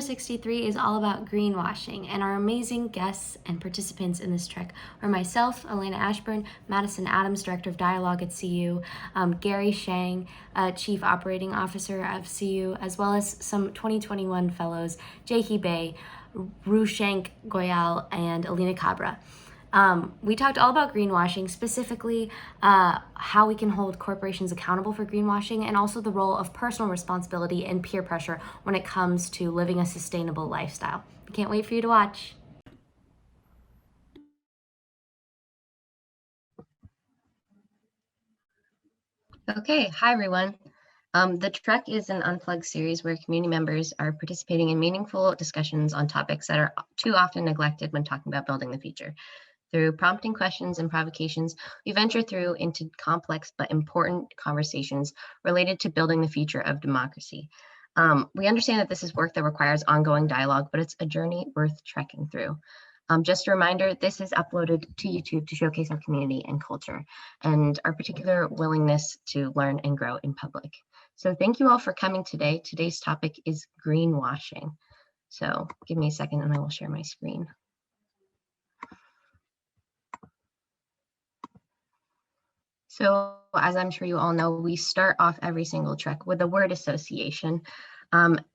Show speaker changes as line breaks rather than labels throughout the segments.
63 is all about greenwashing, and our amazing guests and participants in this trek are myself, Elena Ashburn, Madison Adams, Director of Dialogue at CU, Gary Shang, Chief Operating Officer of CU, as well as some 2021 fellows, Jae-hee Bae, Rushank Goyal, and Alina Cabra. We talked all about greenwashing, specifically how we can hold corporations accountable for greenwashing, and also the role of personal responsibility and peer pressure when it comes to living a sustainable lifestyle. We can't wait for you to watch.
Okay, hi everyone. The Trek is an unplugged series where community members are participating in meaningful discussions on topics that are too often neglected when talking about building the future. Through prompting questions and provocations, we venture through into complex but important conversations related to building the future of democracy. We understand that this is work that requires ongoing dialogue, but it's a journey worth trekking through. Just a reminder, this is uploaded to YouTube to showcase our community and culture and our particular willingness to learn and grow in public. So thank you all for coming today. Today's topic is greenwashing. So give me a second and I will share my screen. So as I'm sure you all know, we start off every single trek with a word association.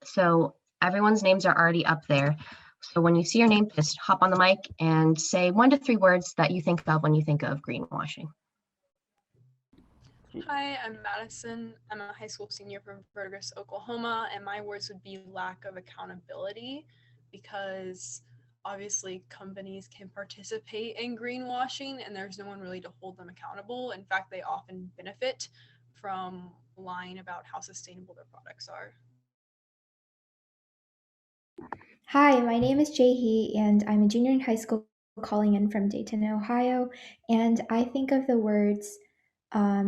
So everyone's names are already up there. So when you see your name, just hop on the mic and say 1 to 3 words that you think of when you think of greenwashing.
Hi, I'm Madison. I'm a high school senior from Verdigris, Oklahoma, and my words would be lack of accountability, because obviously companies can participate in greenwashing and there's no one really to hold them accountable. In fact, they often benefit from lying about how sustainable their products are.
Hi, my name is Jae-hee, and I'm a junior in high school calling in from Dayton, Ohio, and I think of the words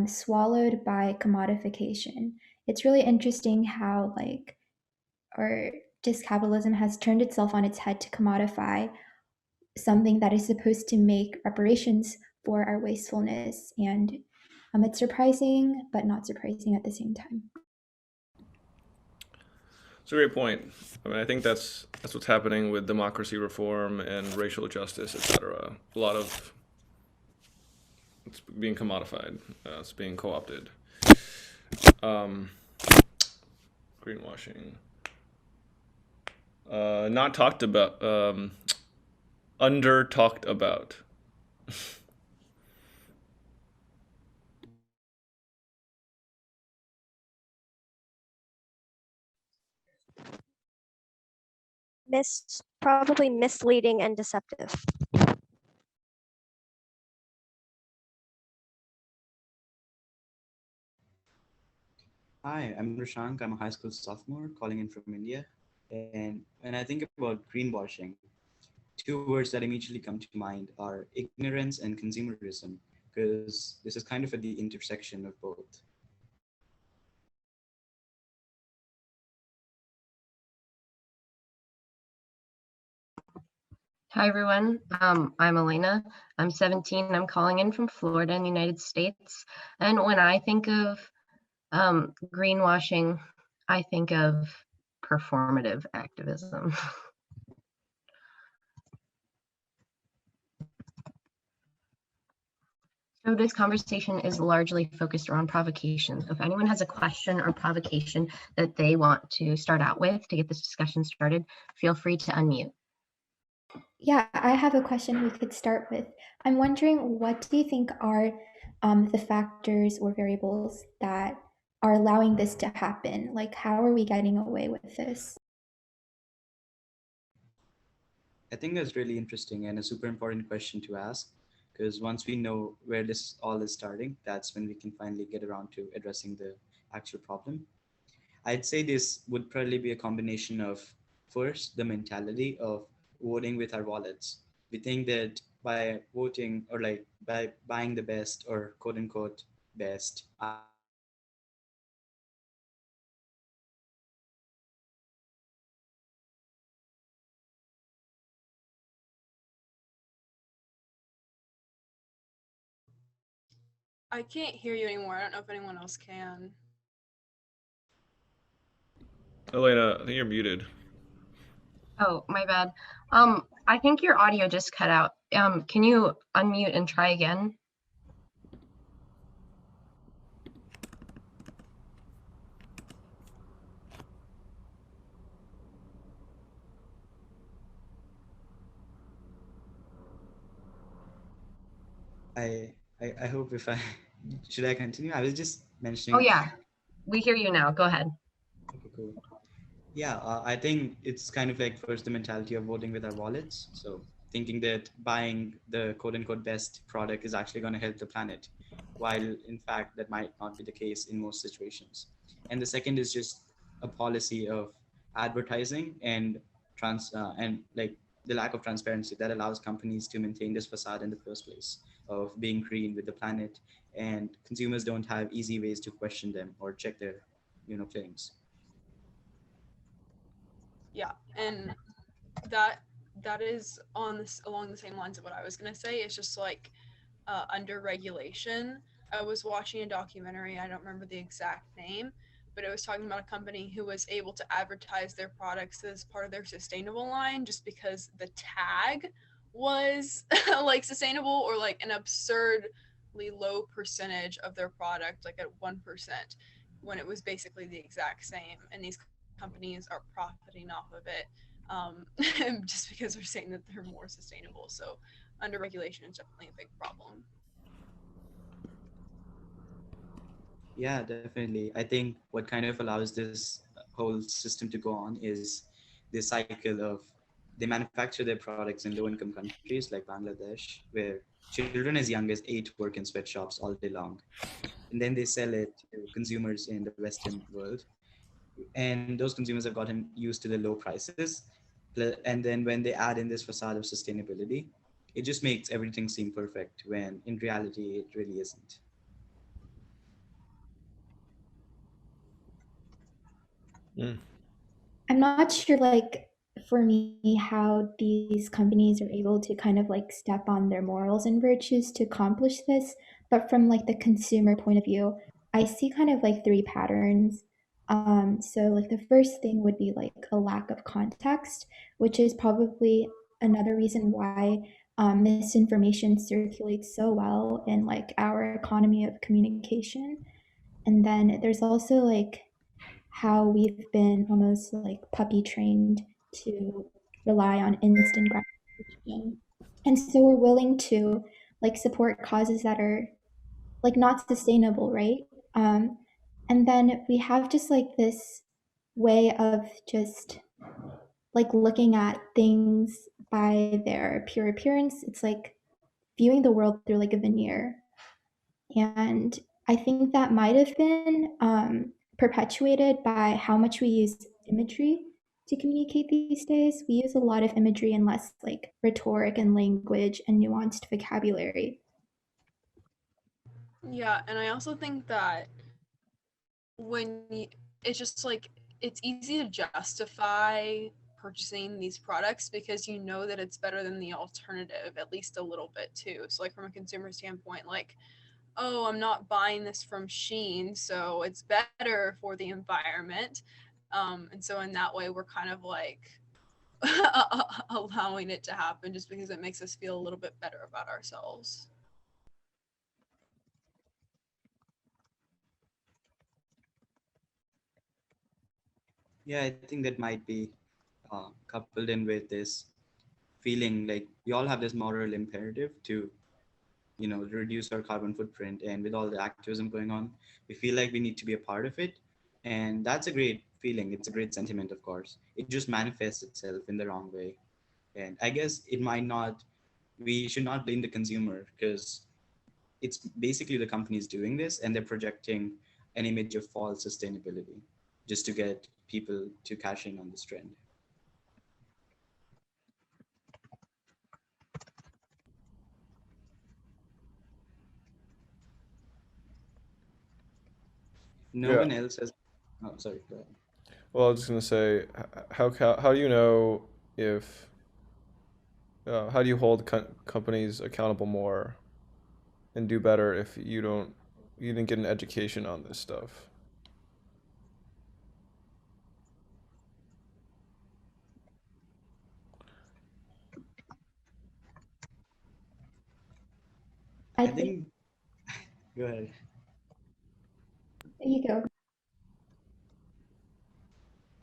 swallowed by commodification. It's really interesting how just capitalism has turned itself on its head to commodify something that is supposed to make reparations for our wastefulness, and it's surprising but not surprising at the same time.
It's a great point. I mean, I think that's what's happening with democracy reform and racial justice, etc. A lot of it's being commodified. It's being co-opted. Greenwashing. Not talked about. Under talked about.
Probably misleading and deceptive.
Hi, I'm Rushank. I'm a high school sophomore calling in from India. And when I think about greenwashing, 2 words that immediately come to mind are ignorance and consumerism, because this is kind of at the intersection of both.
Hi everyone, I'm Elena. I'm 17. I'm calling in from Florida in the United States. And when I think of greenwashing, I think of performative activism. So this conversation is largely focused around provocation. So if anyone has a question or provocation that they want to start out with to get this discussion started, feel free to unmute.
Yeah, I have a question we could start with. I'm wondering, what do you think are the factors or variables that are allowing this to happen? Like, how are we getting away with this?
I think that's really interesting and a super important question to ask, because once we know where this all is starting, that's when we can finally get around to addressing the actual problem. I'd say this would probably be a combination of, first, the mentality of voting with our wallets. We think that by voting, or like by buying the best, or quote unquote best,
I can't hear you anymore. I don't know if anyone else can.
Elena, I think you're muted.
Oh, my bad. I think your audio just cut out. Can you unmute and try again?
I hope if I should I continue? I was just
Oh
mentioning.
yeah, we hear you now. Go ahead.
Okay, cool. Yeah, I think it's kind of like first the mentality of voting with our wallets. So thinking that buying the quote unquote best product is actually going to help the planet, while in fact that might not be the case in most situations. And the second is just a policy of advertising and and like the lack of transparency that allows companies to maintain this facade in the first place of being green with the planet, and consumers don't have easy ways to question them or check their claims.
Yeah, and that that is on this along the same lines of what I was gonna say. It's just like under regulation. I was watching a documentary. I don't remember the exact name, but it was talking about a company who was able to advertise their products as part of their sustainable line just because the tag was like sustainable or like an absurdly low percentage of their product, like at 1%, when it was basically the exact same. And these companies are profiting off of it just because they're saying that they're more sustainable. So under regulation is definitely a big problem.
Yeah, definitely. I think what kind of allows this whole system to go on is this cycle of they manufacture their products in low income countries like Bangladesh, where children as young as 8 work in sweatshops all day long. And then they sell it to consumers in the Western world. And those consumers have gotten used to the low prices. And then when they add in this facade of sustainability, it just makes everything seem perfect when in reality it really isn't.
Mm.
I'm not sure, like, for me, how these companies are able to kind of like step on their morals and virtues to accomplish this. But from like the consumer point of view, I see kind of like three patterns. So like the first thing would be like a lack of context, which is probably another reason why misinformation circulates so well in like our economy of communication. And then there's also like how we've been almost like puppy trained to rely on instant gratification. And so we're willing to like support causes that are like not sustainable, right? And then we have just like this way of just like looking at things by their pure appearance. It's like viewing the world through like a veneer. And I think that might have been perpetuated by how much we use imagery to communicate these days. We use a lot of imagery and less like rhetoric and language and nuanced vocabulary.
Yeah, and I also think that when you, it's just like it's easy to justify purchasing these products because you know that it's better than the alternative at least a little bit too. So like from a consumer standpoint, like, oh, I'm not buying this from Shein, so it's better for the environment. And so in that way we're kind of like allowing it to happen just because it makes us feel a little bit better about ourselves.
Yeah, I think that might be coupled in with this feeling like we all have this moral imperative to reduce our carbon footprint, and with all the activism going on we feel like we need to be a part of it. And that's a great feeling, it's a great sentiment. Of course it just manifests itself in the wrong way, and I guess it might not, we should not blame the consumer because it's basically the companies doing this and they're projecting an image of false sustainability just to get people to cash in on this trend. No
Yeah.
one else has. Oh, sorry, go ahead.
Well, I was just gonna say, how do you know if how do you hold companies accountable more and do better if you didn't get an education on this stuff?
I
I
think
think, go ahead.
you go.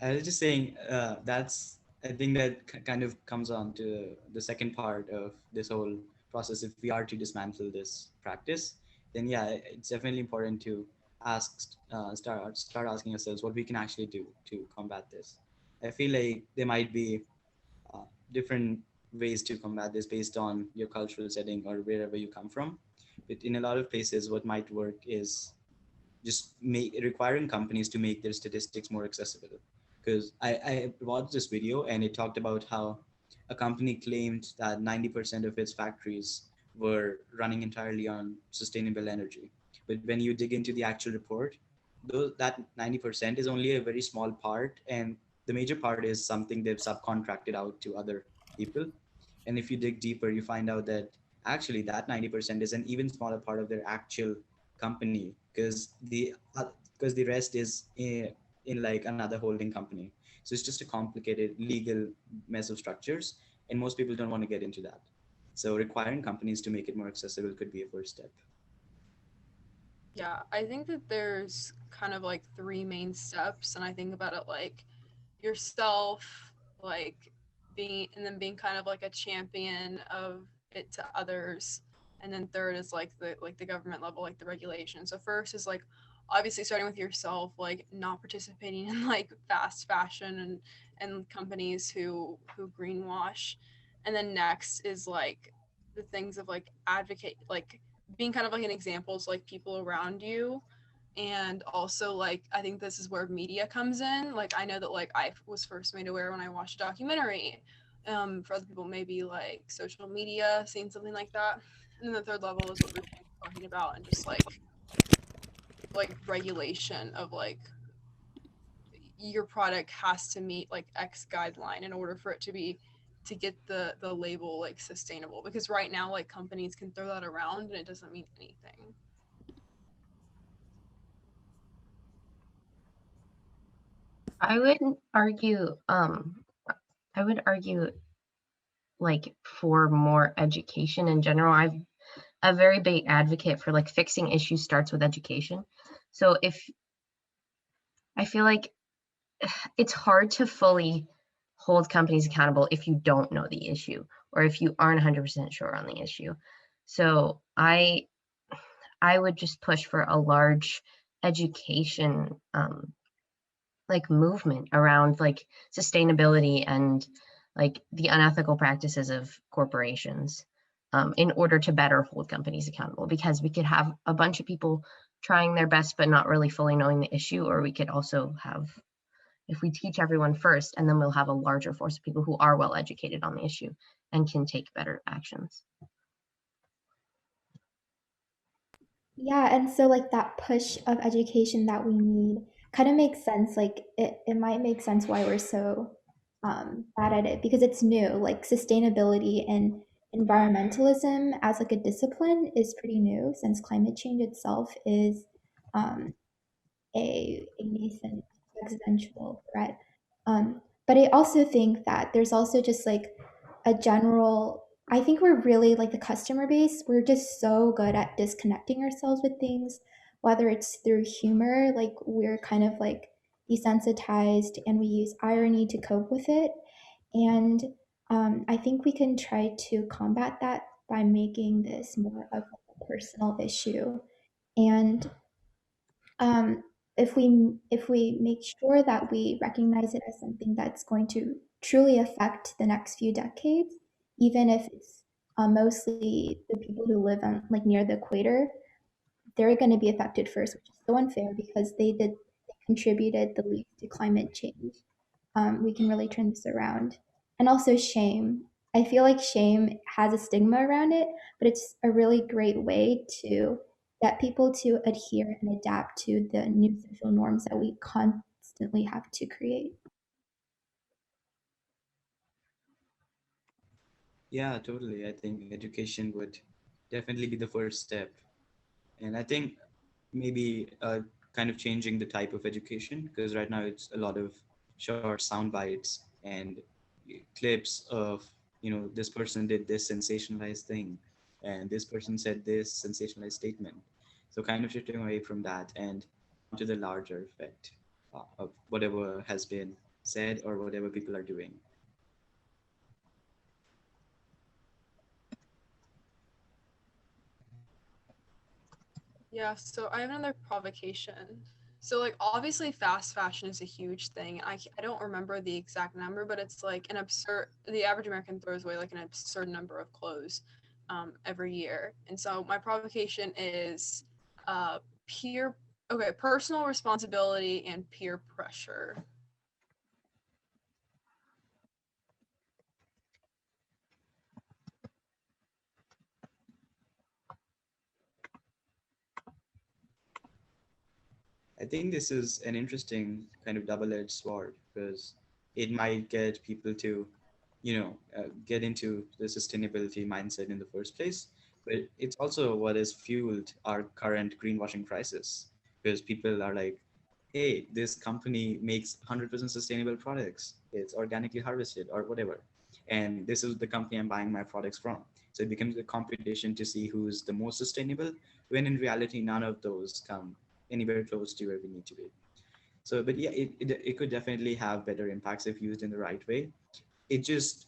I was just saying that's I think that kind of comes on to the second part of this whole process. If we are to dismantle this practice, then yeah, it's definitely important to start asking ourselves what we can actually do to combat this. I feel like there might be different ways to combat this based on your cultural setting or wherever you come from. But in a lot of places, what might work is just requiring companies to make their statistics more accessible. Because I watched this video and it talked about how a company claimed that 90% of its factories were running entirely on sustainable energy. But when you dig into the actual report, that 90% is only a very small part, and the major part is something they've subcontracted out to other people. And if you dig deeper, you find out that actually that 90% is an even smaller part of their actual company, because the rest is in like another holding company. So it's just a complicated legal mess of structures, and most people don't want to get into that. So requiring companies to make it more accessible could be a first step.
Yeah, I think that there's kind of like three main steps, and I think about it like yourself, like being, and then being kind of like a champion of it to others, and then third is like the government level, like the regulation. So first is like obviously starting with yourself, like not participating in like fast fashion and companies who greenwash, and then next is like the things of like advocate, like being kind of like an example to like people around you. And also like I think this is where media comes in. Like I know that like I was first made aware when I watched a documentary. For other people maybe like social media, seeing something like that. And then the third level is what we're talking about, and just like regulation of like your product has to meet like X guideline in order for it to get the label like sustainable, because right now like companies can throw that around and it doesn't mean anything.
I would argue, I would argue like for more education in general. I'm a very big advocate for like fixing issues starts with education. So if I feel like it's hard to fully hold companies accountable if you don't know the issue or if you aren't 100% sure on the issue. So I would just push for a large education like movement around like sustainability and like the unethical practices of corporations, in order to better hold companies accountable, because we could have a bunch of people trying their best but not really fully knowing the issue, or we could also have, if we teach everyone first, and then we'll have a larger force of people who are well educated on the issue and can take better actions.
Yeah, and so like that push of education that we need kind of makes sense. Like it might make sense why we're so bad at it because it's new. Like sustainability and environmentalism as like a discipline is pretty new since climate change itself is um, a nascent existential threat. But I also think that there's also just like a general, I think we're really like the customer base, we're just so good at disconnecting ourselves with things, whether it's through humor, like we're kind of like desensitized and we use irony to cope with it. And I think we can try to combat that by making this more of a personal issue. And um, if we make sure that we recognize it as something that's going to truly affect the next few decades, even if it's mostly the people who live on like near the equator, they're going to be affected first, which is so unfair because they contributed the least to climate change. We can really turn this around. And also shame. I feel like shame has a stigma around it, but it's a really great way to get people to adhere and adapt to the new social norms that we constantly have to create.
Yeah, totally. I think education would definitely be the first step. And I think maybe kind of changing the type of education, because right now it's a lot of short sound bites and clips of, this person did this sensationalized thing. and this person said this sensationalized statement. So kind of shifting away from that and onto the larger effect of whatever has been said or whatever people are doing.
Yeah, so I have another provocation. So like obviously fast fashion is a huge thing. I don't remember the exact number, but it's like an absurd the average American throws away like an absurd number of clothes every year. And so my provocation is uh peer personal responsibility and peer pressure.
I think this is an interesting kind of double-edged sword because it might get people to, get into the sustainability mindset in the first place. But it's also what has fueled our current greenwashing crisis because people are like, hey, this company makes 100% sustainable products. It's organically harvested or whatever. And this is the company I'm buying my products from. So it becomes a competition to see who's the most sustainable, when in reality, none of those come anywhere close to where we need to be. So, but yeah, it could definitely have better impacts if used in the right way. It just,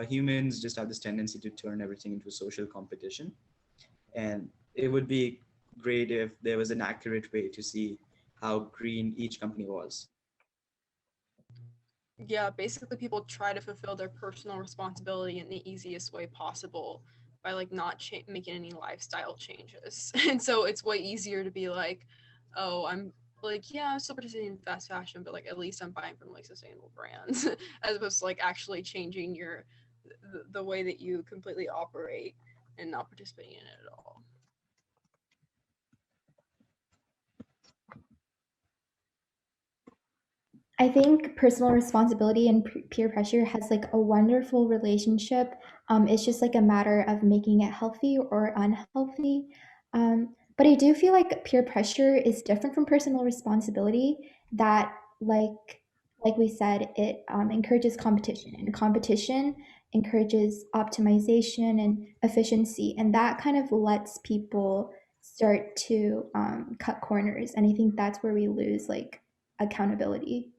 humans just have this tendency to turn everything into a social competition. And it would be great if there was an accurate way to see how green each company was.
Yeah, basically people try to fulfill their personal responsibility in the easiest way possible by like not making any lifestyle changes. And so it's way easier to be like, oh, I'm like, yeah, I'm still participating in fast fashion, but like at least I'm buying from like sustainable brands, as opposed to like actually changing the way that you completely operate and not participating in it at all.
I think personal responsibility and peer pressure has like a wonderful relationship. It's just like a matter of making it healthy or unhealthy. But I do feel like peer pressure is different from personal responsibility. That like we said, it encourages competition, and competition encourages optimization and efficiency, and that kind of lets people start to cut corners. And I think that's where we lose like accountability.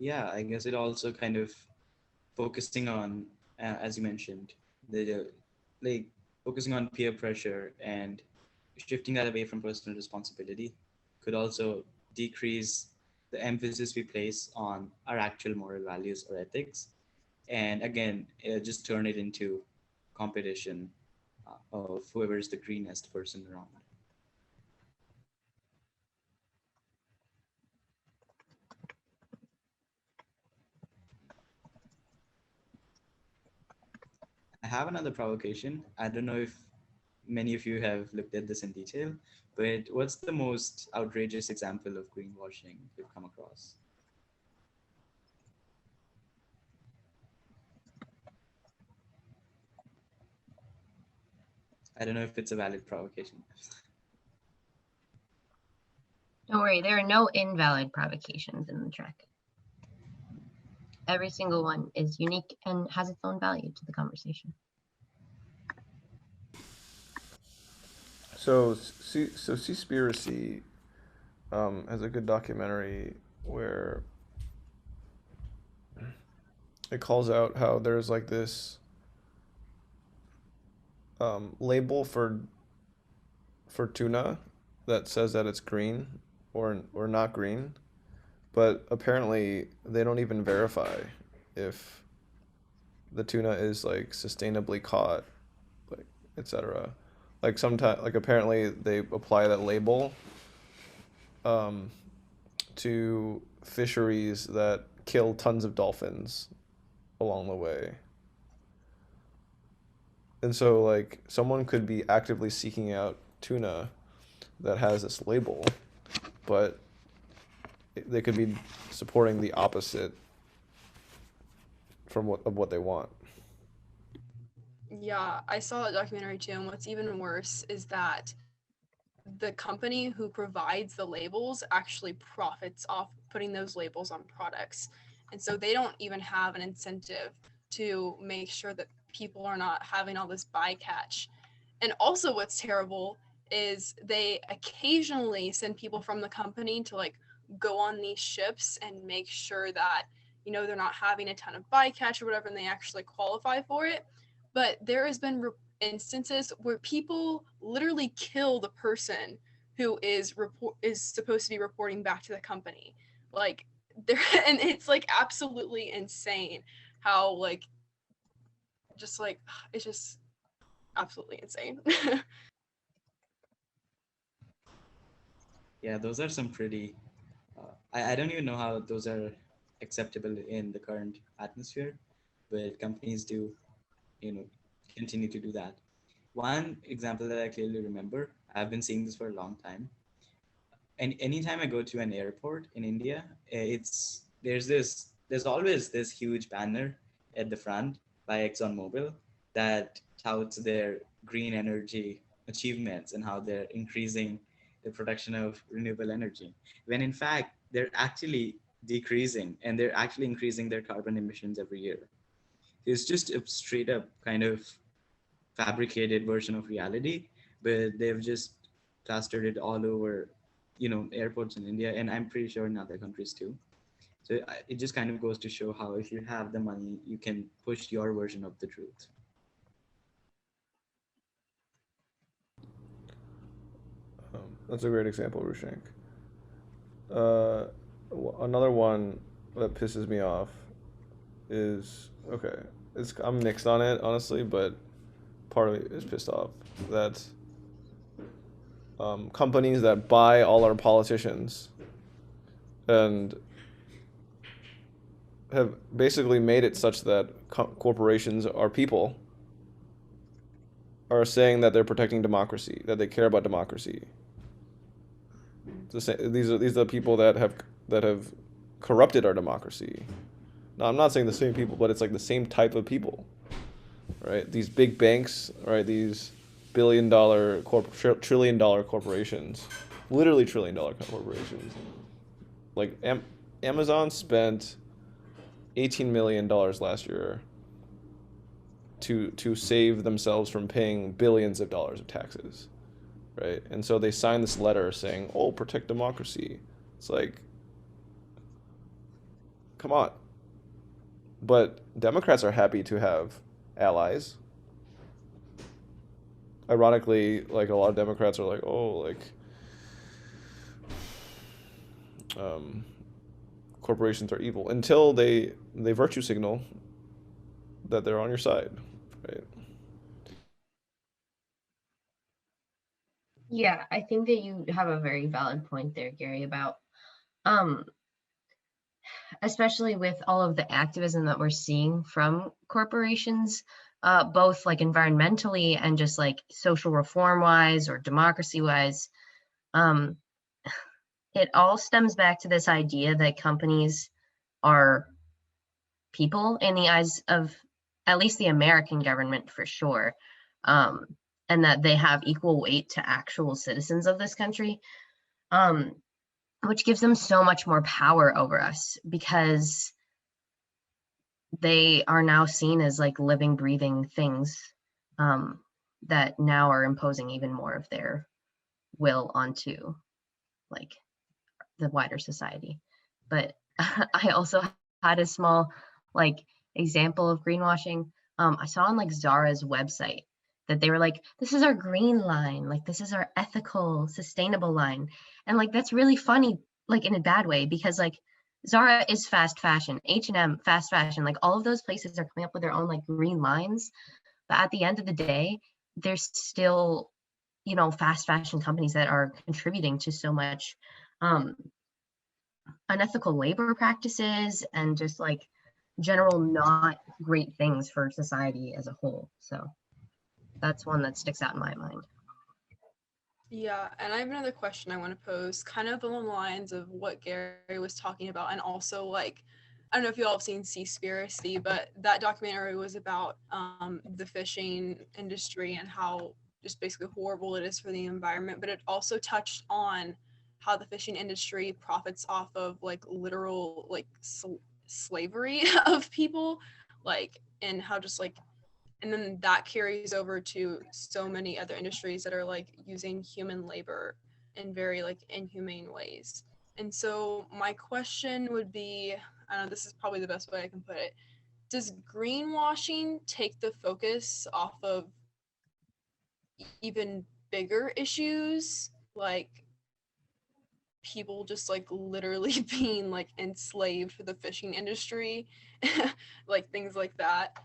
Yeah, I guess it also kind of focusing on, as you mentioned, the like focusing on peer pressure and shifting that away from personal responsibility could also decrease the emphasis we place on our actual moral values or ethics, and again, just turn it into competition of whoever is the greenest person around. I have another provocation. I don't know if many of you have looked at this in detail, but what's the most outrageous example of greenwashing you've come across? I don't know if it's a valid provocation.
Don't worry, there are no invalid provocations in the track. Every single one is unique and has its own value to the conversation.
So Seaspiracy has a good documentary where it calls out how there's like this label for tuna that says that it's green or not green, but apparently they don't even verify if the tuna is like sustainably caught, like etc. Like sometimes, like apparently they apply that label um, to fisheries that kill tons of dolphins along the way. And so like someone could be actively seeking out tuna that has this label, but they could be supporting the opposite from what they want.
Yeah, I saw that documentary too, and what's even worse is that the company who provides the labels actually profits off putting those labels on products. And so they don't even have an incentive to make sure that people are not having all this bycatch. And also, what's terrible is they occasionally send people from the company to like go on these ships and make sure that, you know, they're not having a ton of bycatch or whatever, and they actually qualify for it. But there has been instances where people literally kill the person who is supposed to be reporting back to the company. Like there, and it's like absolutely insane how like just like it's just absolutely insane.
Yeah, those are some pretty. I don't even know how those are acceptable in the current atmosphere, but companies do, you know, continue to do that. One example that I clearly remember, I've been seeing this for a long time. And anytime I go to an airport in India, there's always this huge banner at the front by ExxonMobil that touts their green energy achievements and how they're increasing the production of renewable energy. When in fact they're actually decreasing and they're actually increasing their carbon emissions every year. It's just a straight up kind of fabricated version of reality, but they've just plastered it all over, airports in India, and I'm pretty sure in other countries too. So it just kind of goes to show how if you have the money, you can push your version of the truth.
That's a great example, Rushank. Uh, Another one that pisses me off is okay. I'm mixed on it honestly, but part of me is pissed off that companies that buy all our politicians and have basically made it such that corporations are people are saying that they're protecting democracy, that they care about democracy. These are the people that have corrupted our democracy. Now, I'm not saying the same people, but it's like the same type of people, right? These big banks, right? These billion-dollar, trillion-dollar corporations, literally trillion-dollar corporations. Like Amazon spent $18 million last year to save themselves from paying billions of dollars of taxes, right? And so they signed this letter saying, "Oh, protect democracy." It's like, come on. But Democrats are happy to have allies. Ironically, like a lot of Democrats are like, "Oh, like um, corporations are evil," until they virtue signal that they're on your side, right?
Yeah, I think that you have a very valid point there, Gary, about um especially with all of the activism that we're seeing from corporations, both like environmentally and just like social reform wise or democracy wise. Um, it all stems back to this idea that companies are people in the eyes of at least the American government for sure, um, and that they have equal weight to actual citizens of this country, um, which gives them so much more power over us because they are now seen as like living, breathing things, um, that now are imposing even more of their will onto like the wider society. But I also had a small like example of greenwashing. I saw on like Zara's website that they were like, this is our green line, like this is our ethical, sustainable line. And like that's really funny, like in a bad way, because like Zara is fast fashion, H&M fast fashion, like all of those places are coming up with their own like green lines. But at the end of the day, there's still, fast fashion companies that are contributing to so much um, unethical labor practices and just like general not great things for society as a whole. So that's one that sticks out in my mind.
Yeah, and I have another question I want to pose, kind of along the lines of what Gary was talking about, and also like, I don't know if you all have seen Seaspiracy, but that documentary was about the fishing industry and how just basically horrible it is for the environment, but it also touched on how the fishing industry profits off of like literal like slavery of people, like, and how just like, and then that carries over to so many other industries that are like using human labor in very like inhumane ways. And so my question would be, I don't know, this is probably the best way I can put it. Does greenwashing take the focus off of even bigger issues, like people just like literally being like enslaved for the fishing industry, like things like that?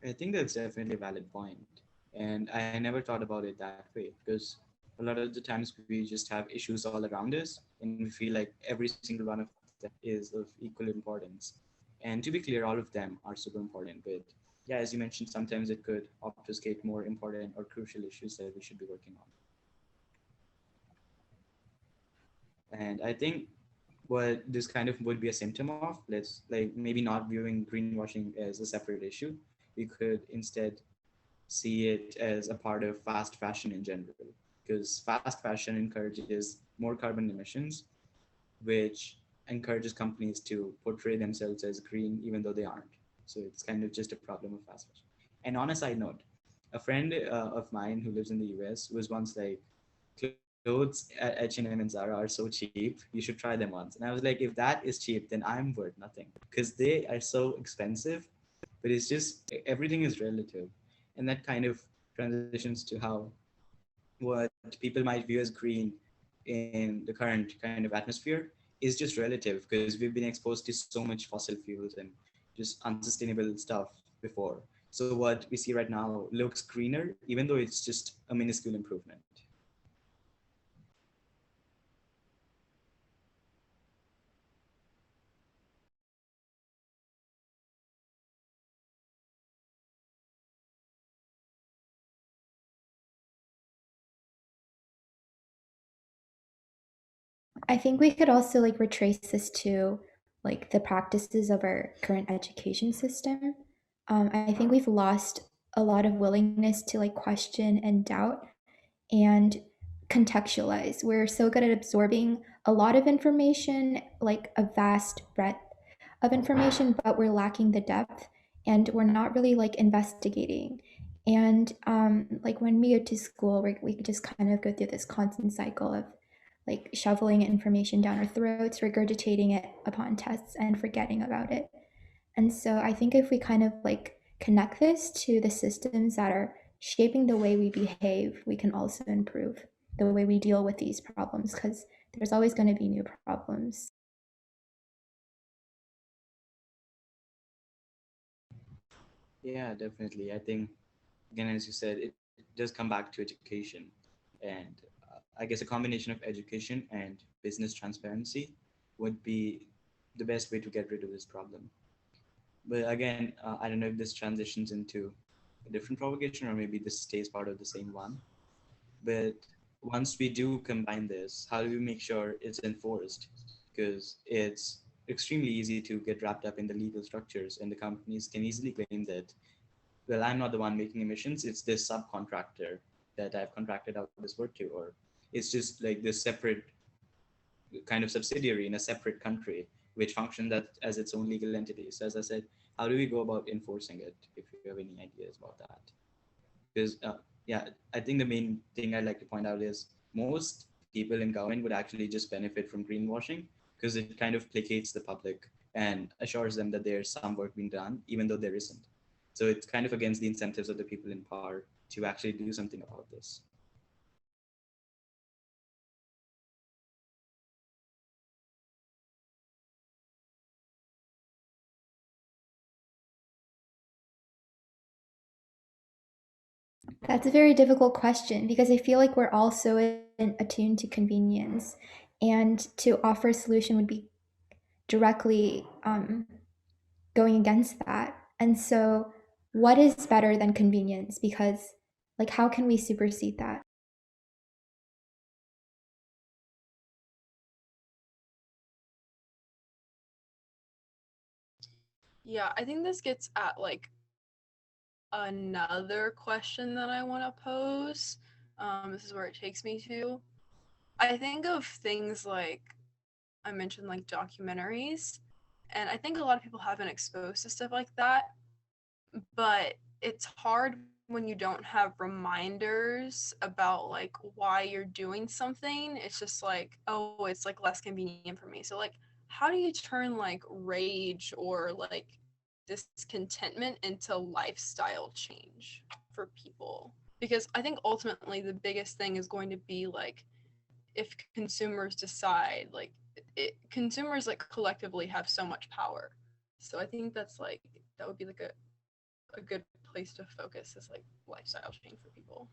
I think that's definitely a valid point. And I never thought about it that way because a lot of the times we just have issues all around us and we feel like every single one of them is of equal importance. And to be clear, all of them are super important. But yeah, as you mentioned, sometimes it could obfuscate more important or crucial issues that we should be working on. And I think what this kind of would be a symptom of, let's like maybe not viewing greenwashing as a separate issue. We could instead see it as a part of fast fashion in general, because fast fashion encourages more carbon emissions, which encourages companies to portray themselves as green even though they aren't. So it's kind of just a problem of fast fashion. And on a side note, a friend of mine who lives in the US was once like, clothes at H&M and Zara are so cheap, you should try them once. And I was like, if that is cheap, then I'm worth nothing because they are so expensive. But it's just everything is relative, and that kind of transitions to how what people might view as green in the current kind of atmosphere is just relative because we've been exposed to so much fossil fuels and just unsustainable stuff before. So what we see right now looks greener, even though it's just a minuscule improvement.
I think we could also like retrace this to like the practices of our current education system. I think we've lost a lot of willingness to like question and doubt and contextualize. We're so good at absorbing a lot of information, like a vast breadth of information, but we're lacking the depth and we're not really like investigating. And like when we go to school, we just kind of go through this constant cycle of like shoveling information down our throats, regurgitating it upon tests, and forgetting about it. And so I think if we kind of like connect this to the systems that are shaping the way we behave, we can also improve the way we deal with these problems because there's always going to be new problems.
Yeah, definitely. I think, again, as you said, it does come back to education. And I guess a combination of education and business transparency would be the best way to get rid of this problem. But again, I don't know if this transitions into a different provocation or maybe this stays part of the same one. But once we do combine this, how do we make sure it's enforced? Because it's extremely easy to get wrapped up in the legal structures, and the companies can easily claim that, well, I'm not the one making emissions, it's this subcontractor that I've contracted out this work to, or it's just like this separate kind of subsidiary in a separate country which functions as its own legal entity. So as I said, how do we go about enforcing it if you have any ideas about that? Because yeah, I think the main thing I'd like to point out is most people in government would actually just benefit from greenwashing because it kind of placates the public and assures them that there's some work being done, even though there isn't. So it's kind of against the incentives of the people in power to actually do something about this.
That's a very difficult question because I feel like we're all so attuned to convenience, and to offer a solution would be directly going against that. And so, what is better than convenience? Because, like, how can we supersede that?
Yeah, I think this gets at like another question that I want to pose. This is where it takes me to. I think of things like I mentioned, like documentaries, and I think a lot of people haven't exposed to stuff like that, but it's hard when you don't have reminders about like why you're doing something. It's just like, oh, it's like less convenient for me. So like how do you turn like rage or like discontentment into lifestyle change for people? Because I think ultimately the biggest thing is going to be like if consumers decide like consumers like collectively have so much power. So I think that's like that would be like a good place to focus is like lifestyle change for people.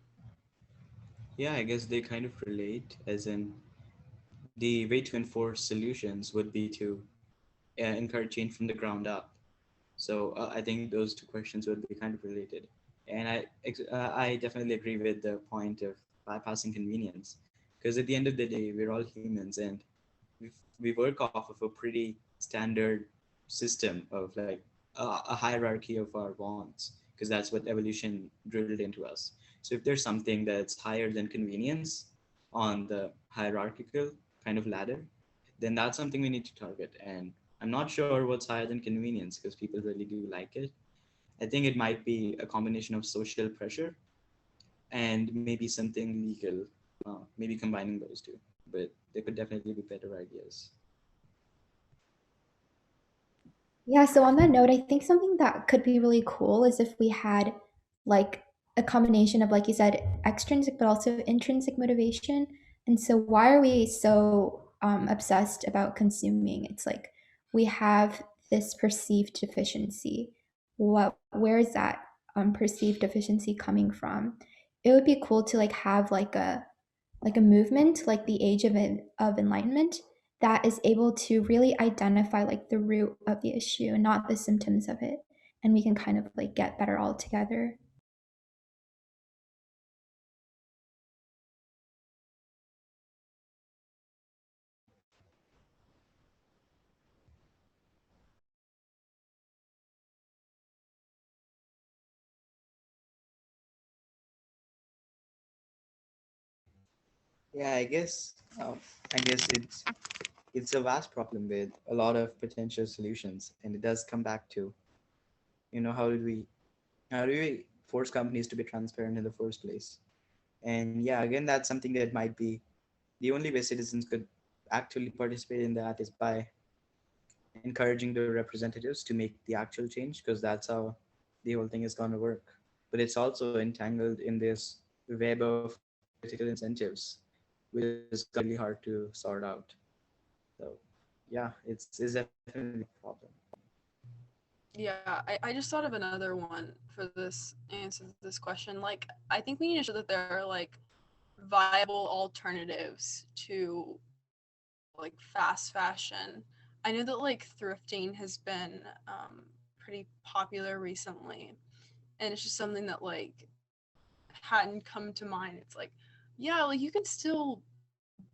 Yeah, I guess they kind of relate, as in the way to enforce solutions would be to encourage change from the ground up. So I think those two questions would be kind of related. And I definitely agree with the point of bypassing convenience, because at the end of the day, we're all humans, and we work off of a pretty standard system of like a hierarchy of our wants, because that's what evolution drilled into us. So if there's something that's higher than convenience on the hierarchical kind of ladder, then that's something we need to target. And I'm not sure what's higher than convenience because people really do like it. I think it might be a combination of social pressure and maybe something legal, maybe combining those two. But there could definitely be better ideas.
Yeah, so on that note, I think something that could be really cool is if we had like a combination of, like you said, extrinsic but also intrinsic motivation. And so, why are we so obsessed about consuming? It's like we have this perceived deficiency. Where is that perceived deficiency coming from? It would be cool to like have like a movement like the age of enlightenment that is able to really identify like the root of the issue and not the symptoms of it, and we can kind of like get better all together.
Yeah, I guess it's a vast problem with a lot of potential solutions, and it does come back to, how do we force companies to be transparent in the first place? And yeah, again, that's something that might be the only way citizens could actually participate in that is by encouraging the representatives to make the actual change, because that's how the whole thing is going to work. But it's also entangled in this web of political incentives, which is going to be really hard to sort out. So yeah, it's definitely a problem.
Yeah, I just thought of another one for this answer to this question. Like I think we need to show that there are like viable alternatives to like fast fashion. I know that like thrifting has been pretty popular recently, and it's just something that like hadn't come to mind. It's like, yeah, like you can still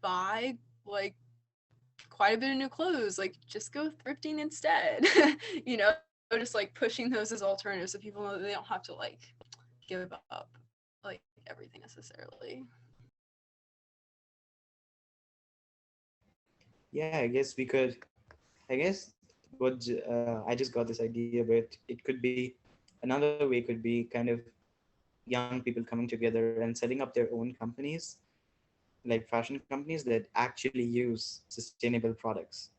buy like quite a bit of new clothes. Like just go thrifting instead. you know, just like pushing those as alternatives so people know that they don't have to like give up like everything necessarily.
Yeah, I guess we could. I guess I just got this idea, but it could be another way. Could be kind of young people coming together and setting up their own companies, like fashion companies that actually use sustainable products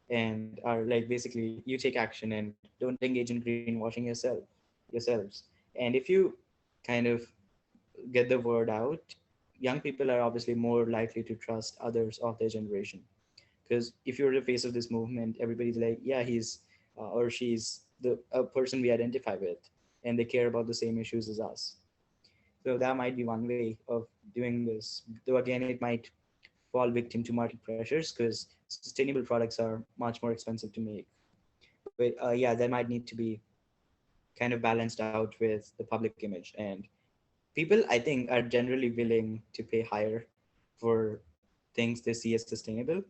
and are like basically you take action and don't engage in greenwashing yourselves. And if you kind of get the word out, young people are obviously more likely to trust others of their generation, because if you're the face of this movement, everybody's like, yeah, he's or she's the a person we identify with, and they care about the same issues as us. So that might be one way of doing this, though again it might fall victim to market pressures because sustainable products are much more expensive to make. But yeah, that might need to be kind of balanced out with the public image. And people, I think, are generally willing to pay higher for things they see as sustainable.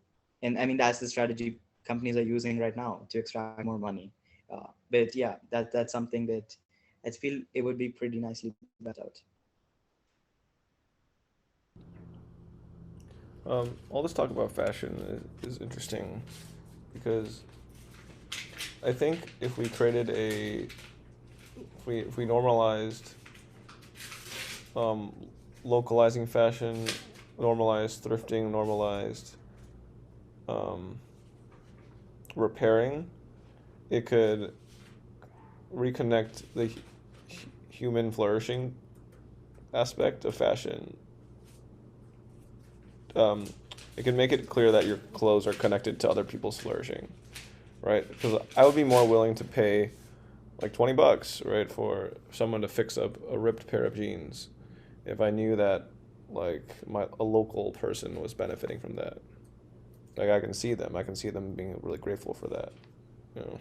And I mean, that's the strategy companies are using right now to extract more money. But yeah, that's something that I feel it would be pretty nicely balanced out.
All this talk about fashion is interesting because I think if we created if we normalized um, localizing fashion, normalized thrifting, normalized um, repairing, it could reconnect the human flourishing aspect of fashion. Um, it can make it clear that your clothes are connected to other people's flourishing, right? Because I would be more willing to pay like $20, right, for someone to fix up a ripped pair of jeans if I knew that like a local person was benefiting from that. Like I can see them. I can see them being really grateful for that. You know.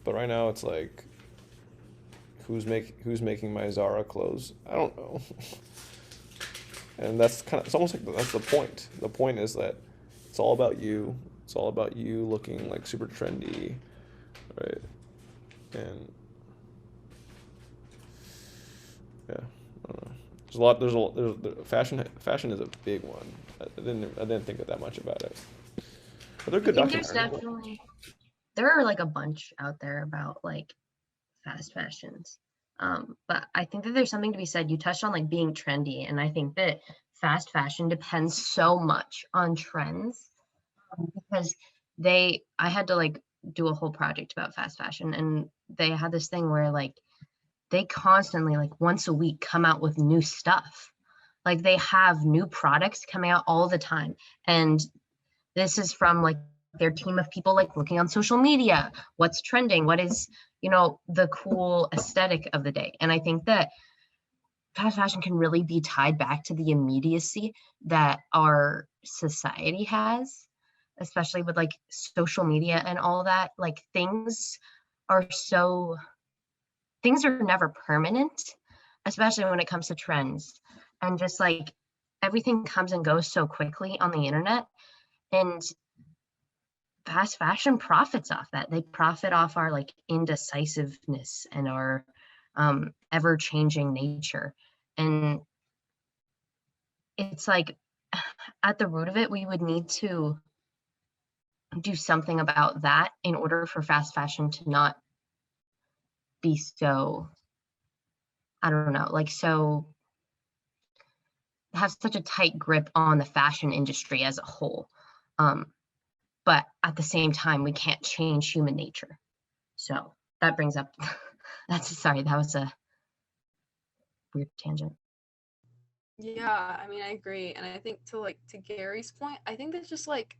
But right now it's like who's making my Zara clothes? I don't know. And that's it's almost like that's the point. The point is that it's all about you. It's all about you looking like super trendy, right? And yeah, I don't know. There's a lot. Fashion is a big one. I didn't think that much about it. But they're
I
good
think there's
documentaries.
definitely there are like a bunch out there about like fast fashions. But I think that there's something to be said. You touched on like being trendy, and I think that fast fashion depends so much on trends because I had to like do a whole project about fast fashion, and they had this thing where like they constantly like once a week come out with new stuff. Like they have new products coming out all the time. And this is from like their team of people like looking on social media, what's trending, what is, the cool aesthetic of the day. And I think that fast fashion can really be tied back to the immediacy that our society has, especially with like social media and all that. Like are so things are never permanent, especially when it comes to trends. And just like everything comes and goes so quickly on the internet. And fast fashion profits off that. They profit off our like indecisiveness and our ever changing nature. And it's like at the root of it, we would need to do something about that in order for fast fashion to not be so, I don't know, like so have such a tight grip on the fashion industry as a whole. But at the same time, we can't change human nature. So that brings up, that was a weird tangent.
Yeah, I mean, I agree. And I think to Gary's point, I think that's just like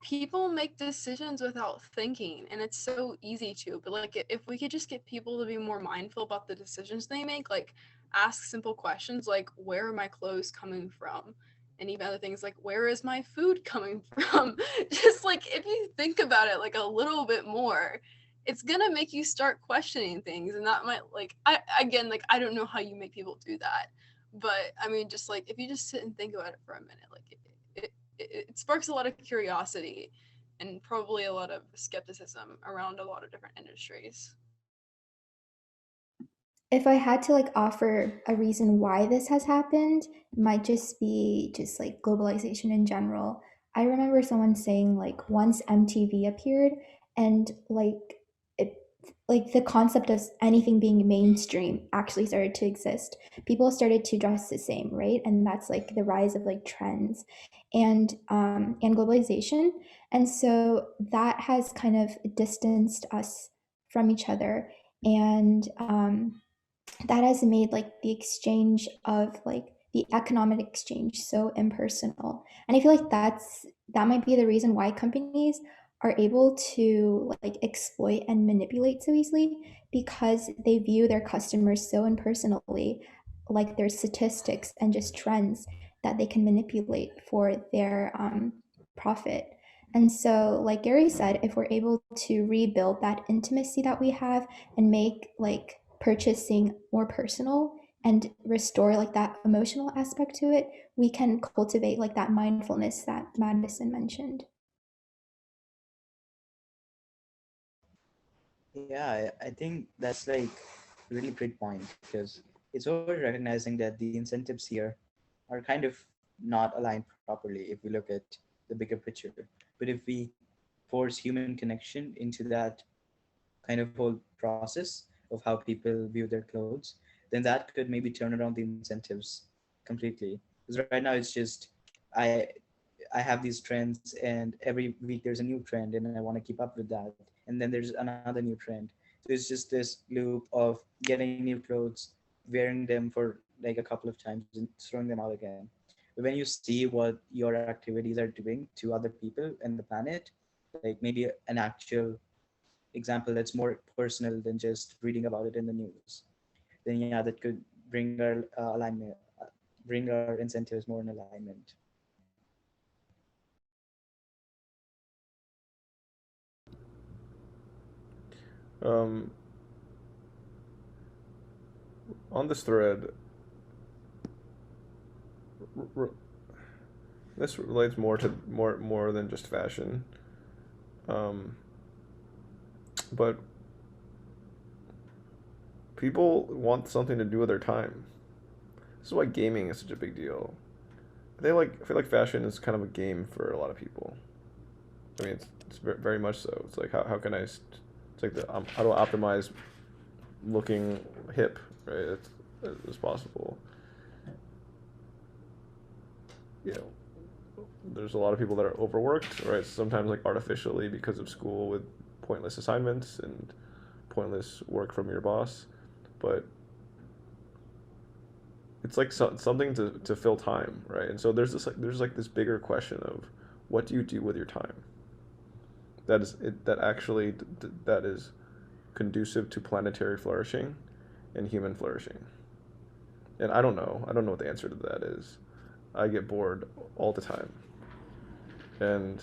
people make decisions without thinking, and it's so easy to. But like if we could just get people to be more mindful about the decisions they make, like ask simple questions like where are my clothes coming from? And even other things like where is my food coming from? Just like if you think about it like a little bit more, it's gonna make you start questioning things. And that might like I don't know how you make people do that, but I mean, just like if you just sit and think about it for a minute, like it sparks a lot of curiosity and probably a lot of skepticism around a lot of different industries.
If I had to like offer a reason why this has happened, it might just be just like globalization in general. I remember someone saying like once MTV appeared and it like the concept of anything being mainstream actually started to exist. People started to dress the same, right? And that's like the rise of like trends and globalization. And so that has kind of distanced us from each other. And that has made like the exchange of like the economic exchange so impersonal. And I feel like that might be the reason why companies are able to like exploit and manipulate so easily, because they view their customers so impersonally, like their statistics and just trends that they can manipulate for their profit. And so like Gary said, if we're able to rebuild that intimacy that we have and make like purchasing more personal and restore like that emotional aspect to it, we can cultivate like that mindfulness that Madison mentioned.
Yeah, I think that's like really great point, because it's over recognizing that the incentives here are kind of not aligned properly if we look at the bigger picture. But if we force human connection into that kind of whole process of how people view their clothes, then that could maybe turn around the incentives completely. Because right now it's just I I have these trends, and every week there's a new trend, and I want to keep up with that. And then there's another new trend. So it's just this loop of getting new clothes, wearing them for like a couple of times, and throwing them out again. But when you see what your activities are doing to other people and the planet, like maybe an actual example that's more personal than just reading about it in the news, then yeah, that could bring our alignment, bring our incentives more in alignment.
Um, on this thread, r- r- this relates more to more than just fashion. Um, but people want something to do with their time. This is why gaming is such a big deal. I feel like fashion is kind of a game for a lot of people. I mean, it's very much so. It's like how can it's like how do I optimize looking hip, right? As possible. You know, there's a lot of people that are overworked, right? Sometimes like artificially because of school with pointless assignments and pointless work from your boss, but it's like something to fill time, right? And so there's like this bigger question of what do you do with your time? That actually that is conducive to planetary flourishing and human flourishing. And I don't know. I don't know what the answer to that is. I get bored all the time. And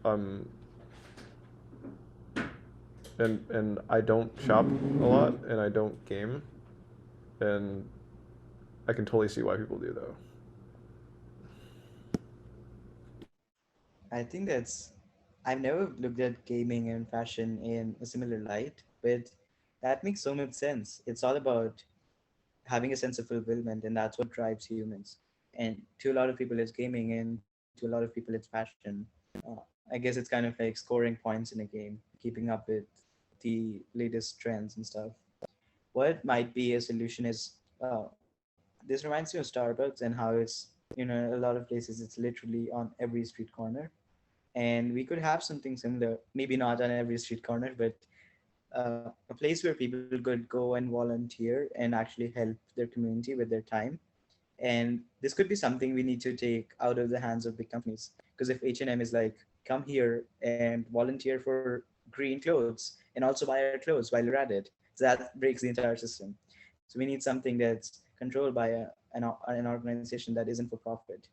um and I don't shop a lot and I don't game, and I can totally see why people do though.
I think that's I've never looked at gaming and fashion in a similar light, but that makes so much sense. It's all about having a sense of fulfillment, and that's what drives humans. And to a lot of people, it's gaming, and to a lot of people, it's fashion. I guess it's kind of like scoring points in a game, keeping up with the latest trends and stuff. What might be a solution is this reminds me of Starbucks and how it's, a lot of places it's literally on every street corner. And we could have something similar, maybe not on every street corner, but a place where people could go and volunteer and actually help their community with their time. And this could be something we need to take out of the hands of big companies, because if H&M is like, come here and volunteer for green clothes and also buy our clothes while you're at it, so that breaks the entire system. So we need something that's controlled by an organization that isn't for profit,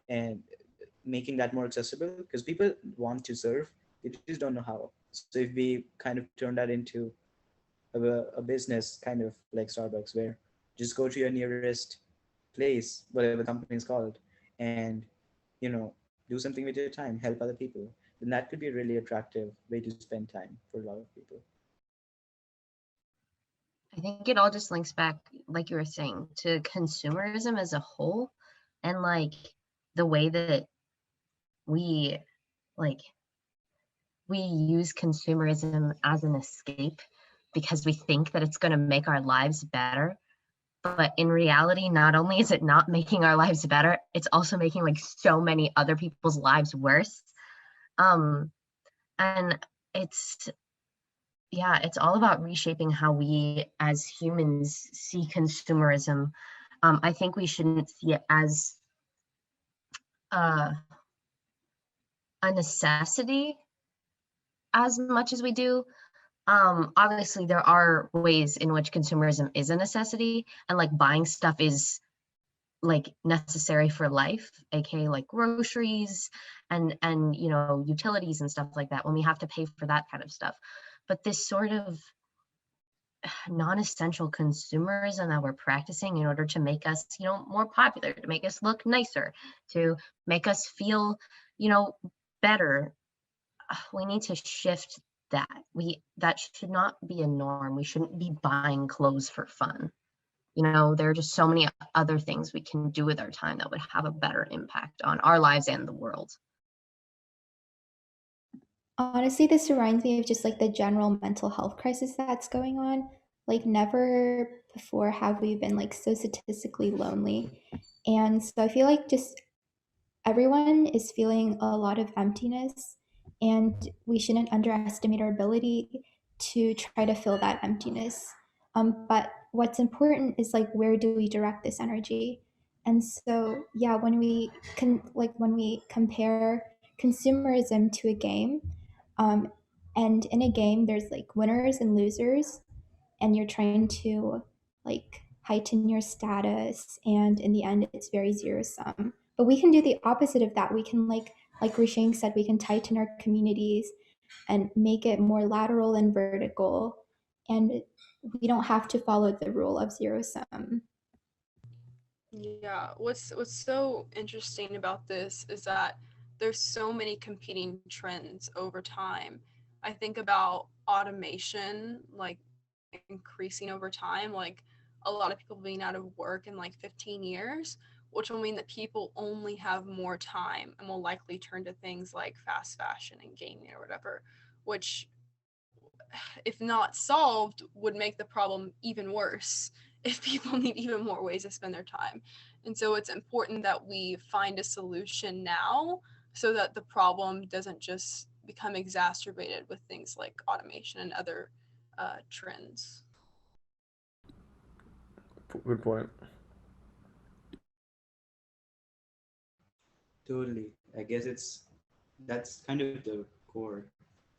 and making that more accessible, because people want to serve, they just don't know how. So if we kind of turn that into a business, kind of like Starbucks, where just go to your nearest place, whatever the company is called, and do something with your time, help other people, then that could be a really attractive way to spend time for a lot of people.
I think it all just links back, like you were saying, to consumerism as a whole, and like the way that we like we use consumerism as an escape because we think that it's going to make our lives better. But in reality, not only is it not making our lives better, it's also making like so many other people's lives worse. And it's it's all about reshaping how we as humans see consumerism. I think we shouldn't see it as uh, a necessity as much as we do. Obviously, there are ways in which consumerism is a necessity, and like buying stuff is like necessary for life, aka like groceries and utilities and stuff like that, when we have to pay for that kind of stuff. But this sort of non-essential consumerism that we're practicing in order to make us more popular, to make us look nicer, to make us feel better, we need to shift that. That should not be a norm. We shouldn't be buying clothes for fun. You know, there are just so many other things we can do with our time that would have a better impact on our lives and the world.
Honestly, this reminds me of just like the general mental health crisis that's going on. Like, never before have we been like so statistically lonely. And so I feel like just everyone is feeling a lot of emptiness, and we shouldn't underestimate our ability to try to fill that emptiness. But what's important is like, where do we direct this energy? And so, yeah, when we when we compare consumerism to a game, um, and in a game, there's like winners and losers, and you're trying to like heighten your status, and in the end it's very zero sum. But we can do the opposite of that. We can like Rishang said, we can tighten our communities and make it more lateral and vertical, and we don't have to follow the rule of zero sum.
Yeah, what's so interesting about this is that there's so many competing trends over time. I think about automation like increasing over time, like a lot of people being out of work in like 15 years, which will mean that people only have more time and will likely turn to things like fast fashion and gaming or whatever, which, if not solved, would make the problem even worse if people need even more ways to spend their time. And so it's important that we find a solution now so that the problem doesn't just become exacerbated with things like automation and other trends.
Good point.
Totally. I guess that's kind of the core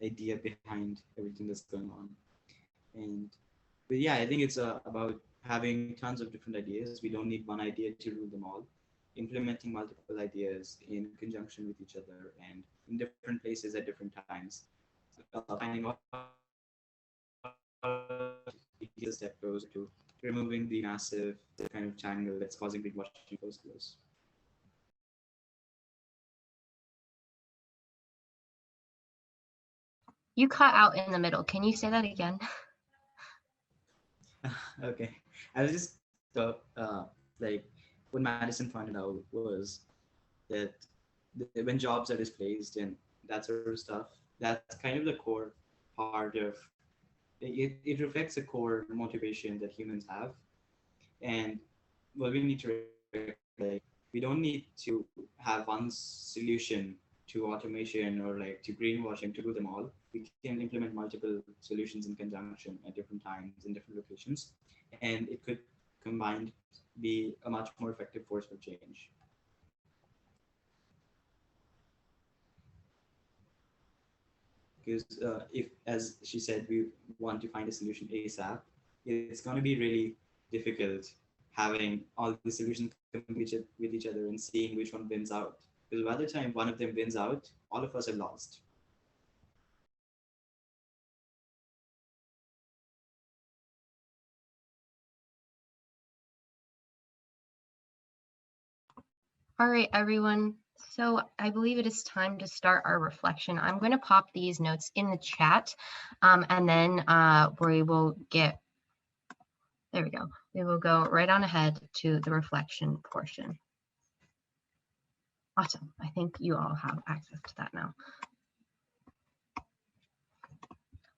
idea behind everything that's going on. And but yeah, I think it's about having tons of different ideas. We don't need one idea to rule them all. Implementing multiple ideas in conjunction with each other and in different places at different times. Finding out the step goes to removing the massive kind of tangle that's causing greenwashing first place.
You cut out in the middle. Can you say that again?
Okay, I was just like what Madison pointed out was that when jobs are displaced and that sort of stuff, that's kind of the core part of it reflects a core motivation that humans have. And what we need to like we don't need to have one solution to automation or like to greenwashing to do them all. We can implement multiple solutions in conjunction at different times in different locations, and it could combined be a much more effective force for change. Because if, as she said, we want to find a solution ASAP, it's going to be really difficult having all the solutions compete with each other and seeing which one wins out. Because by the time one of them wins out, all of us have lost.
All right, everyone. So I believe it is time to start our reflection. I'm going to pop these notes in the chat, and then we will get, there we go. We will go right on ahead to the reflection portion. Awesome. I think you all have access to that now.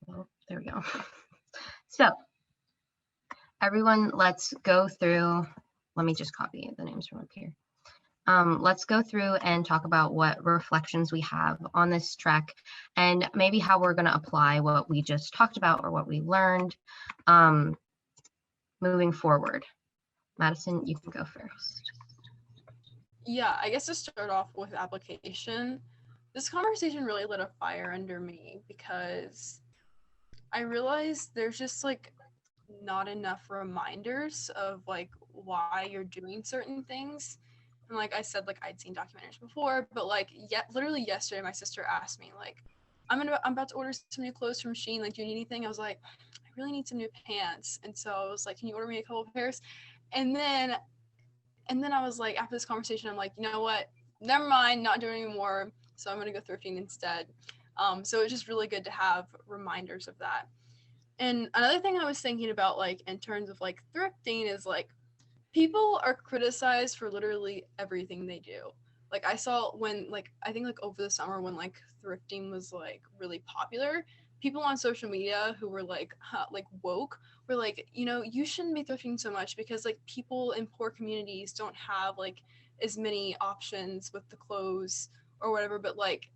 Well, there we go. So everyone, let's go through, let me just copy the names from up here. Let's go through and talk about what reflections we have on this track and maybe how we're going to apply what we just talked about or what we learned moving forward. Madison, you can go first.
Yeah, I guess to start off with application, this conversation really lit a fire under me because I realized there's just like not enough reminders of like why you're doing certain things. And like I said, like I'd seen documentaries before, but like literally yesterday my sister asked me like, I'm about to order some new clothes from Shein, like do you need anything? I was like, I really need some new pants. And so I was like, can you order me a couple of pairs? And then I was like, after this conversation, I'm like, you know what? Never mind, not doing anymore. So I'm gonna go thrifting instead. So it's just really good to have reminders of that. And another thing I was thinking about, like in terms of like thrifting, is like people are criticized for literally everything they do. Like I saw when like I think like over the summer when like thrifting was like really popular, people on social media who were like woke were like, you know, you shouldn't be thrifting so much because like people in poor communities don't have like as many options with the clothes or whatever. But like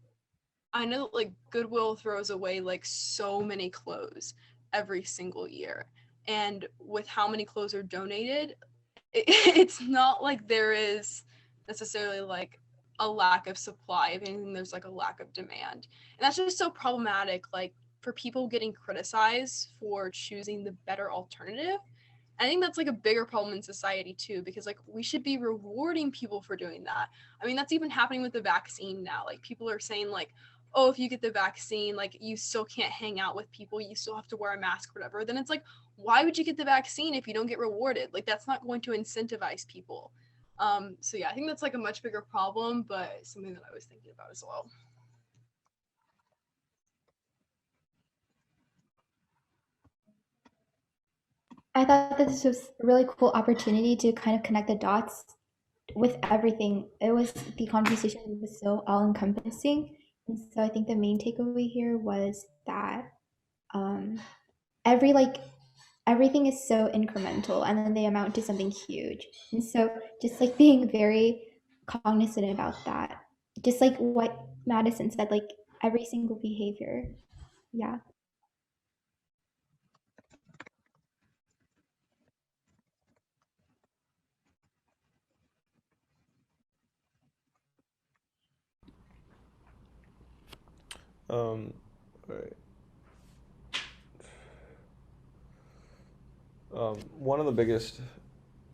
I know that like Goodwill throws away like so many clothes every single year. And with how many clothes are donated, it's not like there is necessarily like a lack of supply. If anything, there's like a lack of demand. And that's just so problematic, like for people getting criticized for choosing the better alternative. I think that's like a bigger problem in society too, because like we should be rewarding people for doing that. I mean, that's even happening with the vaccine now. Like people are saying like, oh, if you get the vaccine, like you still can't hang out with people, you still have to wear a mask or whatever. Then it's like, why would you get the vaccine if you don't get rewarded? Like that's not going to incentivize people. So yeah, I think that's like a much bigger problem, but something that I was thinking about as well.
I thought that this was a really cool opportunity to kind of connect the dots with everything. The conversation was so all encompassing. And so I think the main takeaway here was that um, every like everything is so incremental and then they amount to something huge. And so just like being very cognizant about that. Just like what Madison said, like every single behavior. Yeah.
Um, right. One of the biggest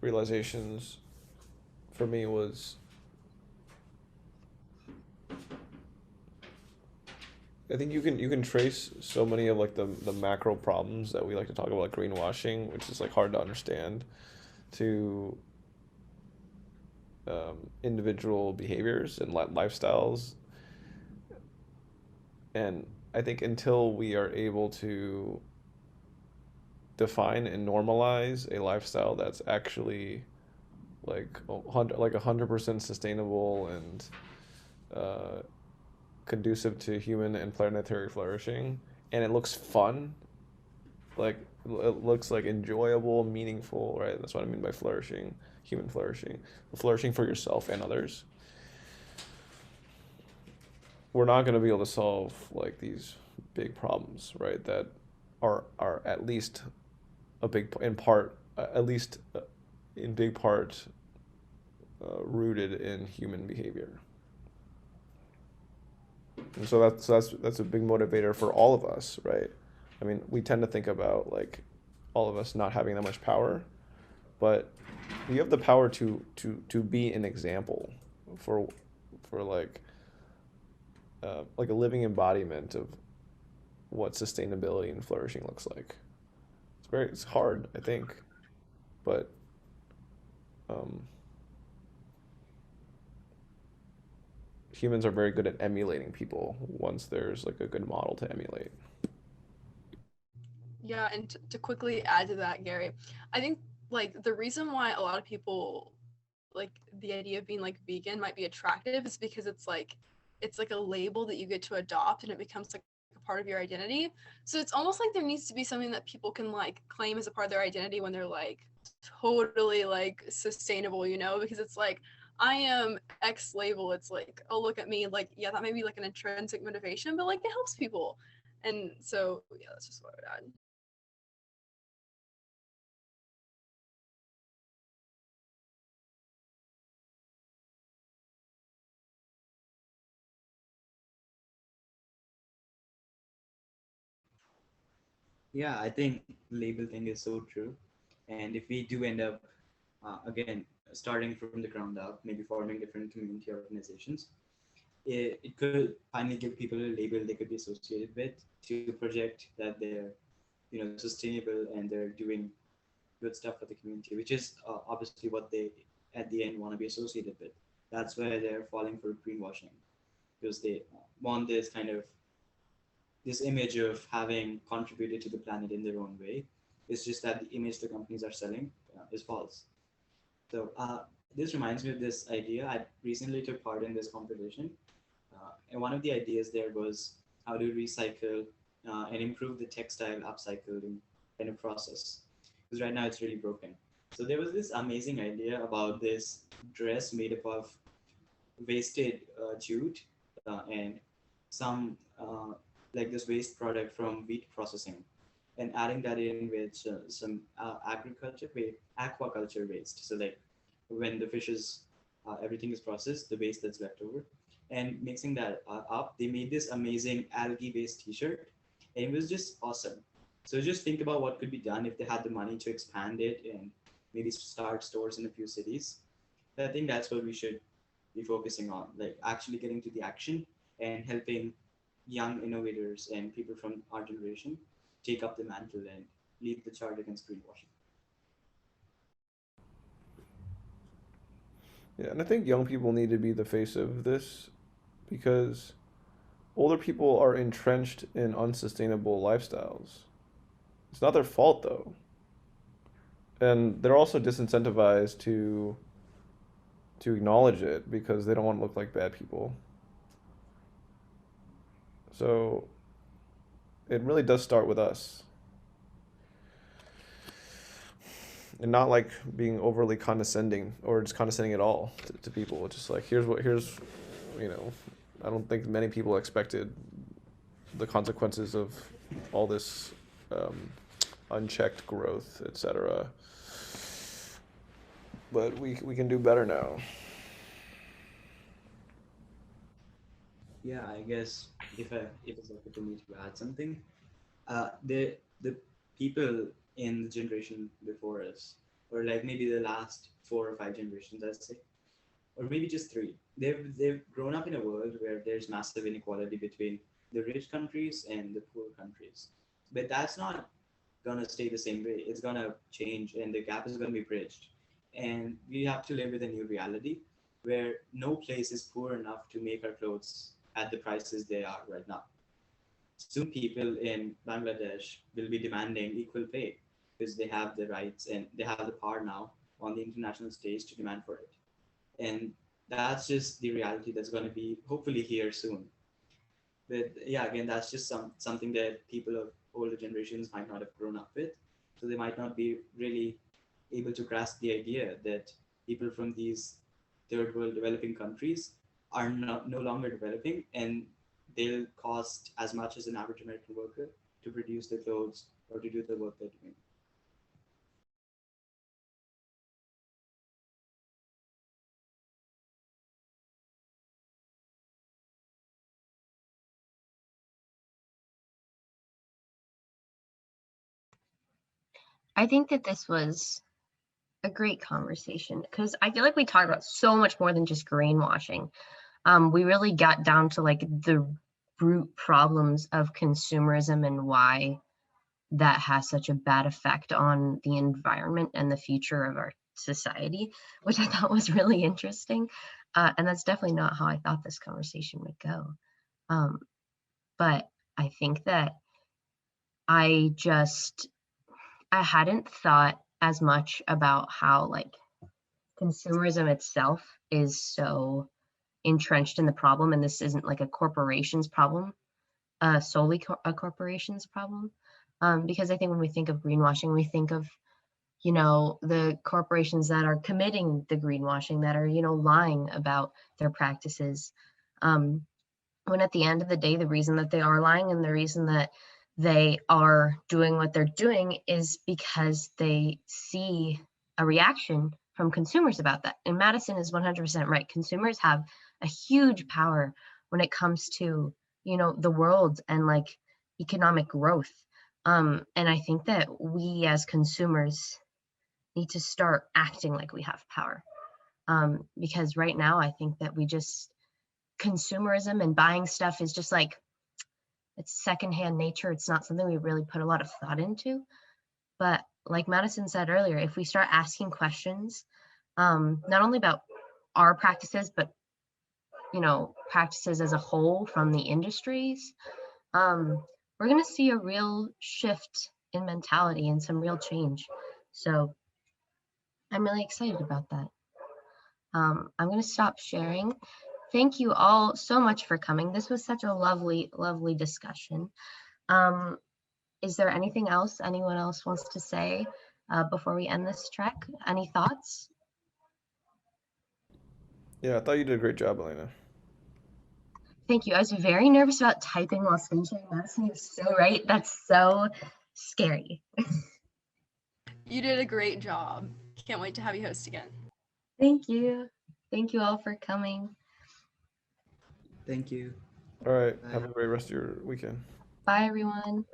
realizations for me was I think you can trace so many of like the macro problems that we like to talk about, like greenwashing, which is like hard to understand, to individual behaviors and lifestyles. And I think until we are able to define and normalize a lifestyle that's actually like 100% sustainable and uh, conducive to human and planetary flourishing, and it looks fun, like it looks like enjoyable, meaningful, right? That's what I mean by flourishing, human flourishing, flourishing for yourself and others. We're not going to be able to solve like these big problems, right? That are at least a big in part, at least in big part, rooted in human behavior. And so that's a big motivator for all of us, right? I mean, we tend to think about like all of us not having that much power, but you have the power to be an example for for like a living embodiment of what sustainability and flourishing looks like. It's hard, I think, but um, humans are very good at emulating people once there's like a good model to emulate.
Yeah, and to quickly add to that, Gary, I think like the reason why a lot of people like the idea of being like vegan might be attractive is because it's like a label that you get to adopt and it becomes like a part of your identity. So it's almost like there needs to be something that people can like claim as a part of their identity when they're like totally like sustainable, you know, because it's like I am X label. It's like, oh look at me, like yeah, that may be like an intrinsic motivation, but like it helps people. And so yeah, that's just what I would add.
Yeah, I think label thing is so true. And if we do end up, again, starting from the ground up, maybe forming different community organizations, it could finally give people a label they could be associated with to project that they're, sustainable and they're doing good stuff for the community, which is obviously what they at the end want to be associated with. That's where they're falling for greenwashing because they want this kind of this image of having contributed to the planet in their own way. It's just that the image the companies are selling is false. So this reminds me of this idea. I recently took part in this competition, and one of the ideas there was how to recycle and improve the textile upcycling kind of process. Because right now it's really broken. So there was this amazing idea about this dress made up of wasted jute and some like this waste product from wheat processing, and adding that in with some aquaculture waste. So like when the fishes, everything is processed, the waste that's left over, and mixing that up, they made this amazing algae-based T-shirt, and it was just awesome. So just think about what could be done if they had the money to expand it and maybe start stores in a few cities. I think that's what we should be focusing on, like actually getting to the action and helping young innovators and people from our generation take up the mantle and lead the charge against greenwashing.
Yeah, and I think young people need to be the face of this because older people are entrenched in unsustainable lifestyles. It's not their fault though. And they're also disincentivized to acknowledge it because they don't want to look like bad people. So it really does start with us. And not like being overly condescending or just condescending at all to people. It's just like here's I don't think many people expected the consequences of all this unchecked growth, etc. But we can do better now.
Yeah, I guess if it's okay for me to add something, the people in the generation before us, or like maybe the last 4 or 5 generations, I'd say, or maybe just three, they've grown up in a world where there's massive inequality between the rich countries and the poor countries. But that's not gonna stay the same way. It's gonna change, and the gap is gonna be bridged. And we have to live with a new reality where no place is poor enough to make our clothes at the prices they are right now. Soon, people in Bangladesh will be demanding equal pay because they have the rights and they have the power now on the international stage to demand for it. And that's just the reality that's going to be hopefully here soon. But yeah, again, that's just something that people of older generations might not have grown up with, so they might not be really able to grasp the idea that people from these third world developing countries are no longer developing, and they'll cost as much as an average American worker to produce the clothes or to do the work they're doing.
I think that this was a great conversation because I feel like we talked about so much more than just greenwashing. We really got down to like the root problems of consumerism and why that has such a bad effect on the environment and the future of our society, which I thought was really interesting. And that's definitely not how I thought this conversation would go. But I think that I hadn't thought as much about how like consumerism itself is so entrenched in the problem, and this isn't like a corporation's problem, solely a corporation's problem. Because I think when we think of greenwashing, we think of, the corporations that are committing the greenwashing, that are, lying about their practices. When at the end of the day, the reason that they are lying and the reason that they are doing what they're doing is because they see a reaction from consumers about that. And Madison is 100% right. Consumers have a huge power when it comes to, the world and like economic growth. And I think that we as consumers need to start acting like we have power. Because right now, I think that we just, consumerism and buying stuff is just like, it's secondhand nature. It's not something we really put a lot of thought into. But like Madison said earlier, if we start asking questions, not only about our practices, but practices as a whole from the industries, we're going to see a real shift in mentality and some real change. So I'm really excited about that. I'm going to stop sharing. Thank you all so much for coming. This was such a lovely, lovely discussion. Is there anything else anyone else wants to say before we end this trek? Any thoughts?
Yeah, I thought you did a great job, Elena.
Thank you. I was very nervous about typing while screen sharing. Madison, you're so right. That's so scary.
You did a great job. Can't wait to have you host again.
Thank you. Thank you all for coming.
Thank you.
All right,
Bye.
have a great rest of your weekend.
Bye, everyone.